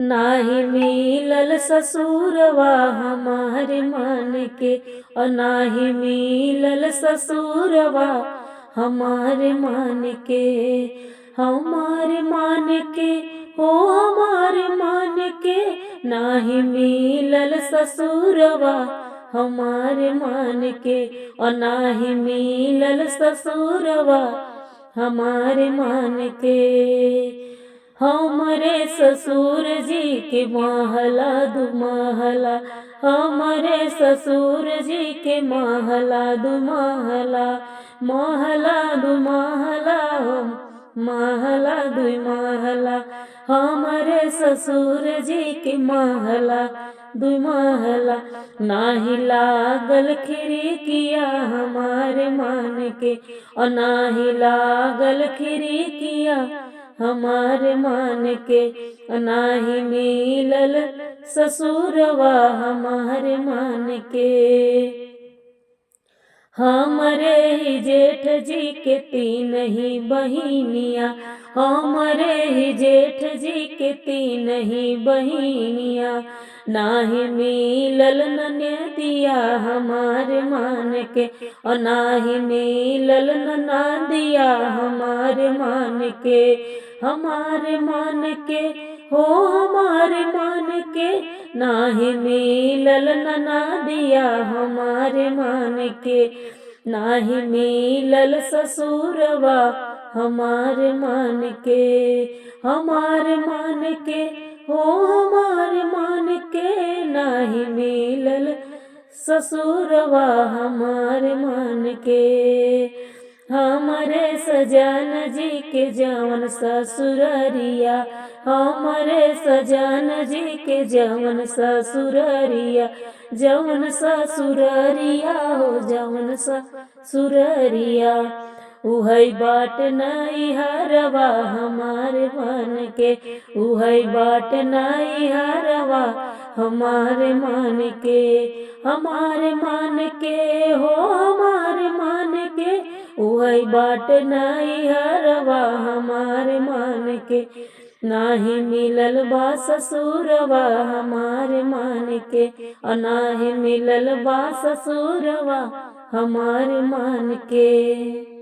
नाही मिलल ससुरवा हमारे मन के, और नाही मिलल ससुरवा हमारे मन के। हमारे मन के हो हमारे मन के, नाही मिलल ससुरवा हमारे मन के, और नाही मिलल ससुरवा हमारे मन के। हमरे ससुर जी के महला दुमहला, हमरे ससुर जी के महला दुमहला, महला दुमहला हो महला दुई महला। हमरे ससुर जी के महला दुई महला, नाही लागल खिड़किया हमारे मन के, और नाही लागल खिड़किया हमारे मन के, नाही मिलल ससुरवा हमारे मन के। हमरे ही जेठ जी के तीन ही बहिनिया, हमरे ही जेठ जी के तीन ही बहिनिया, नाही मिलल ननदिया हमारे मन के, और नाही मिलल ननदिया हमारे मन के। हमारे मन के हो हमारे मन के, नाही मिलल ननदिया हमारे मन के, नाही मिलल ससुरवा हमारे मन के। हमारे मन के हो हमारे मन के, नाही मिलल ससुरवा हमारे मन के। हमरे सजन जी के जवन ससुररिया, हमरे सजन जी के जवन ससुररिया, जवन ससुररिया हो जवन ससुररिया, उहई बाट नहीं हरवा हमारे मन के, उहई बाट नहीं हरवा हमारे मन के। हमारे मन के हो हमारे मन के, उहई बाट नहीं हरवा हमारे मन के, नाही मिलल बा ससुरवा हमारे मन के, और नाही मिलल बा ससुरवा हमारे मन के।